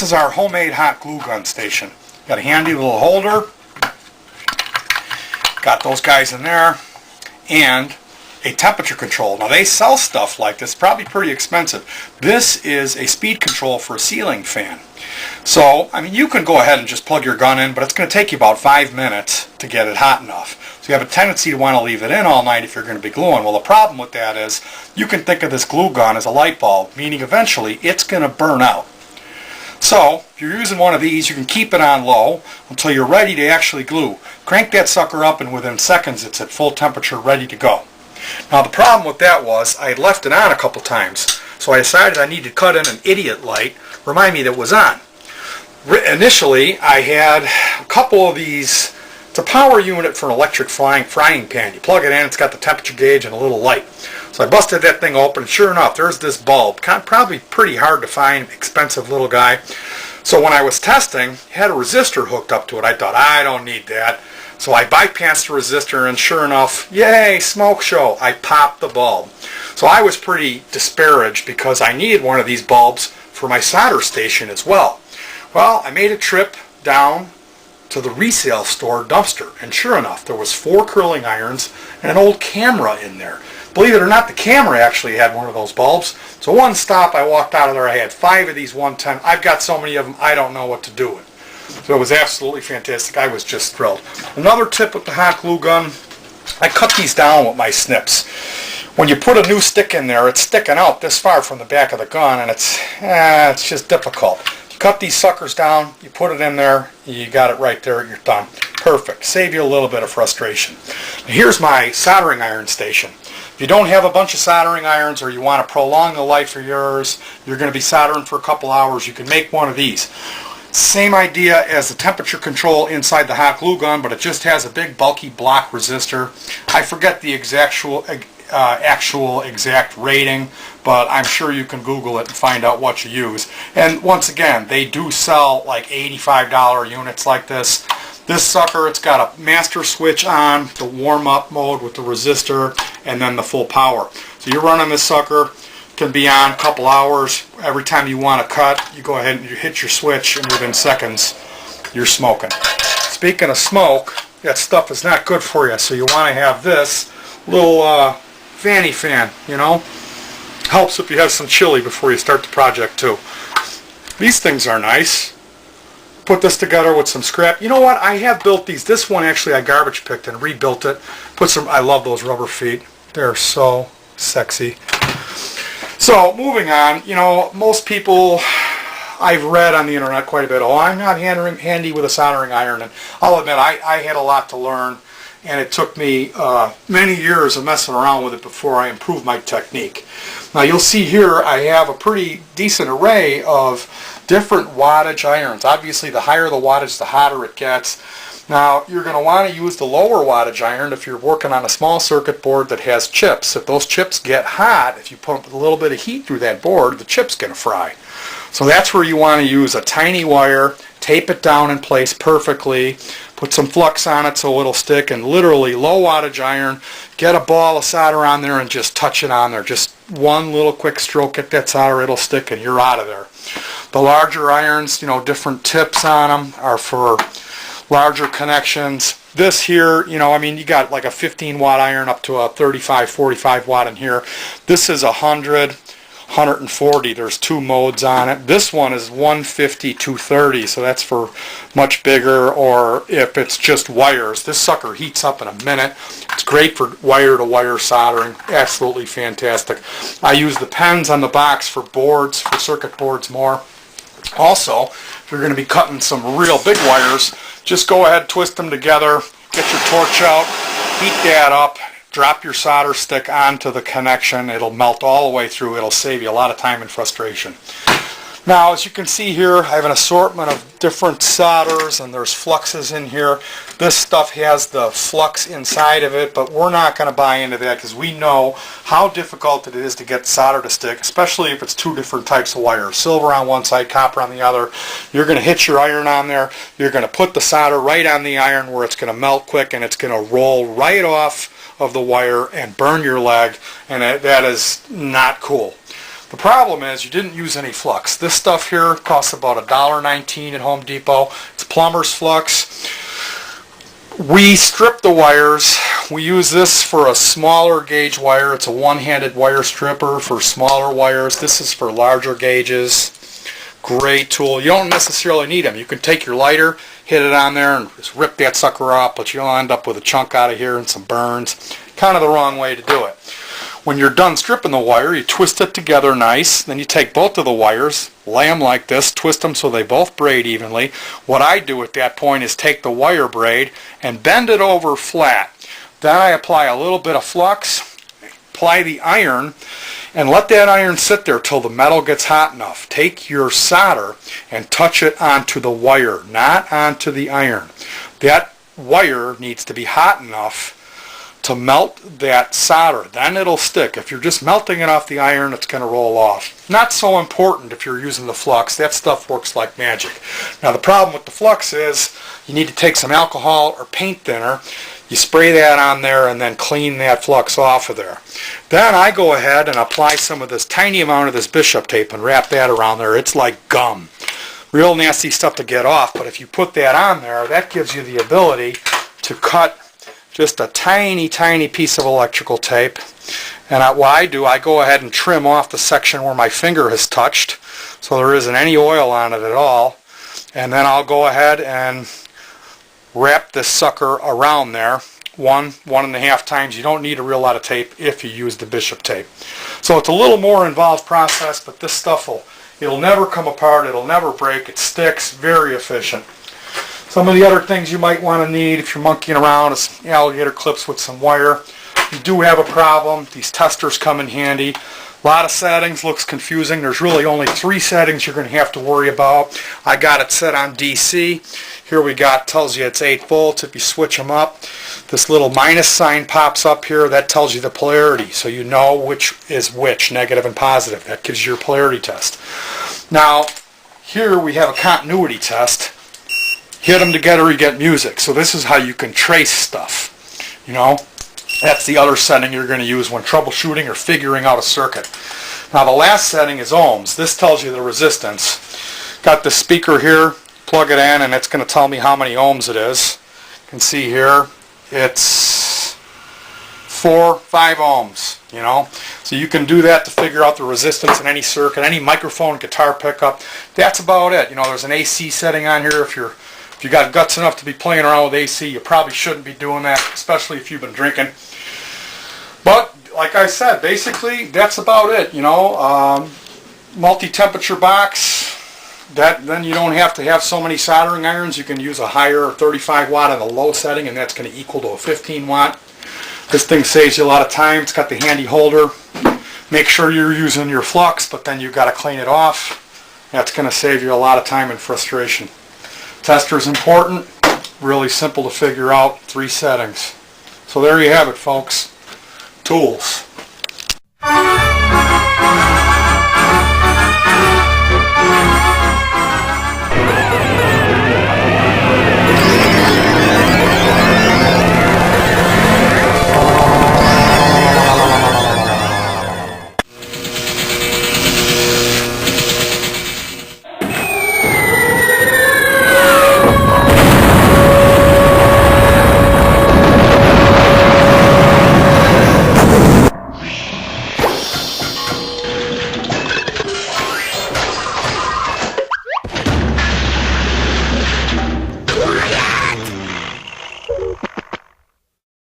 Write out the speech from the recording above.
this is our homemade hot glue gun station. Got a handy little holder. Got those guys in there. And a temperature control. Now they sell stuff like this, probably pretty expensive. This is a speed control for a ceiling fan. So, I mean, you can go ahead and just plug your gun in, but it's going to take you about 5 minutes to get it hot enough. So you have a tendency to want to leave it in all night if you're going to be gluing. Well, the problem with that is you can think of this glue gun as a light bulb, meaning eventually it's going to burn out. So, if you're using one of these, you can keep it on low until you're ready to actually glue. Crank that sucker up and within seconds it's at full temperature ready to go. Now the problem with that was I had left it on a couple times, so I decided I needed to cut in an idiot light, remind me that it was on. Initially I had a couple of these. It's a power unit for an electric frying pan. You plug it in, it's got the temperature gauge and a little light. So I busted that thing open, and sure enough, there's this bulb. Probably pretty hard to find, expensive little guy. So when I was testing, it had a resistor hooked up to it. I thought, I don't need that. So I bypassed the resistor, and sure enough, yay, smoke show. I popped the bulb. So I was pretty disparaged because I needed one of these bulbs for my solder station as well. Well, I made a trip down to the resale store dumpster, and sure enough, there was 4 curling irons and an old camera in there. Believe it or not, the camera actually had one of those bulbs. So one stop, I walked out of there, I had 5 of these 110. I've got so many of them, I don't know what to do with. So it was absolutely fantastic. I was just thrilled. Another tip with the hot glue gun, I cut these down with my snips. When you put a new stick in there, it's sticking out this far from the back of the gun, and it's just difficult. You cut these suckers down, you put it in there, you got it right there, you're done. Perfect. Save you a little bit of frustration. Here's my soldering iron station. If you don't have a bunch of soldering irons or you want to prolong the life of yours, you're going to be soldering for a couple hours, you can make one of these. Same idea as the temperature control inside the hot glue gun, but it just has a big bulky block resistor. I forget the actual exact rating, but I'm sure you can Google it and find out what you use. And once again, they do sell like $85 units like this. This sucker, it's got a master switch on, the warm-up mode with the resistor, and then the full power. So you're running this sucker, can be on a couple hours. Every time you want to cut, you go ahead and you hit your switch, and within seconds, you're smoking. Speaking of smoke, that stuff is not good for you, so you want to have this little fanny fan, you know. Helps if you have some chili before you start the project too. These things are nice. Put this together with some scrap. You know what? I have built these. This one actually I garbage picked and rebuilt it. I love those rubber feet. They're so sexy. So moving on, you know, most people I've read on the internet quite a bit, oh, I'm not handy with a soldering iron, and I'll admit I had a lot to learn, and it took me many years of messing around with it before I improved my technique. Now you'll see here I have a pretty decent array of different wattage irons. Obviously the higher the wattage, the hotter it gets. Now you're going to want to use the lower wattage iron if you're working on a small circuit board that has chips. If those chips get hot, if you put a little bit of heat through that board, the chip's going to fry. So that's where you want to use a tiny wire, tape it down in place perfectly, put some flux on it so it'll stick, and literally low wattage iron, get a ball of solder on there and just touch it on there. Just one little quick stroke, get that solder, it'll stick, and you're out of there. The larger irons, you know, different tips on them are for larger connections. This here, you know, I mean, you got like a 15 watt iron up to a 35, 45 watt in here. This is 100, 140. There's 2 modes on it. This one is 150, 230, so that's for much bigger, or if it's just wires. This sucker heats up in a minute. It's great for wire-to-wire soldering. Absolutely fantastic. I use the pens on the box for boards, for circuit boards more. Also, if you're going to be cutting some real big wires, just go ahead, twist them together, get your torch out, heat that up, drop your solder stick onto the connection. It'll melt all the way through. It'll save you a lot of time and frustration. Now, as you can see here, I have an assortment of different solders, and there's fluxes in here. This stuff has the flux inside of it, but we're not going to buy into that because we know how difficult it is to get solder to stick, especially if it's 2 different types of wire. Silver on one side, copper on the other. You're going to hit your iron on there. You're going to put the solder right on the iron where it's going to melt quick, and it's going to roll right off of the wire and burn your leg, and that is not cool. The problem is you didn't use any flux. This stuff here costs about $1.19 at Home Depot. It's plumber's flux. We strip the wires. We use this for a smaller gauge wire. It's a one-handed wire stripper for smaller wires. This is for larger gauges. Great tool. You don't necessarily need them. You can take your lighter, hit it on there, and just rip that sucker off, but you'll end up with a chunk out of here and some burns. Kind of the wrong way to do it. When you're done stripping the wire, you twist it together nice. Then you take both of the wires, lay them like this, twist them so they both braid evenly. What I do at that point is take the wire braid and bend it over flat. Then I apply a little bit of flux, apply the iron, and let that iron sit there till the metal gets hot enough. Take your solder and touch it onto the wire, not onto the iron. That wire needs to be hot enough to melt that solder. Then it'll stick. If you're just melting it off the iron, it's going to roll off. Not so important if you're using the flux. That stuff works like magic. Now the problem with the flux is you need to take some alcohol or paint thinner. You spray that on there and then clean that flux off of there. Then I go ahead and apply some of this tiny amount of this bishop tape and wrap that around there. It's like gum. Real nasty stuff to get off, but if you put that on there, that gives you the ability to cut just a tiny, tiny piece of electrical tape. And what I do, I go ahead and trim off the section where my finger has touched so there isn't any oil on it at all. And then I'll go ahead and wrap this sucker around there 1.5 times. You don't need a real lot of tape if you use the bishop tape. So it's a little more involved process, but this stuff it'll never come apart, it'll never break, it sticks, very efficient. Some of the other things you might want to need if you're monkeying around is alligator clips with some wire. If you do have a problem, these testers come in handy. A lot of settings, looks confusing. There's really only 3 settings you're going to have to worry about. I got it set on DC. Here we got, tells you it's 8 volts. If you switch them up, this little minus sign pops up here. That tells you the polarity, so you know which is which, negative and positive. That gives you your polarity test. Now, here we have a continuity test. Hit them together, you get music. So this is how you can trace stuff. You know, that's the other setting you're going to use when troubleshooting or figuring out a circuit. Now the last setting is ohms. This tells you the resistance. Got the speaker here, plug it in, and it's going to tell me how many ohms it is. You can see here, it's 5 ohms. You know, so you can do that to figure out the resistance in any circuit, any microphone, guitar pickup. That's about it. You know, there's an AC setting on here. If you got guts enough to be playing around with AC, you probably shouldn't be doing that, especially if you've been drinking. But like I said, basically that's about it. You know, multi-temperature box. Then you don't have to have so many soldering irons. You can use a higher 35 watt on the low setting, and that's going to equal to a 15 watt. This thing saves you a lot of time. It's got the handy holder. Make sure you're using your flux, but then you've got to clean it off. That's going to save you a lot of time and frustration. Tester is important. Really simple to figure out. 3 settings. So there you have it, folks. Tools.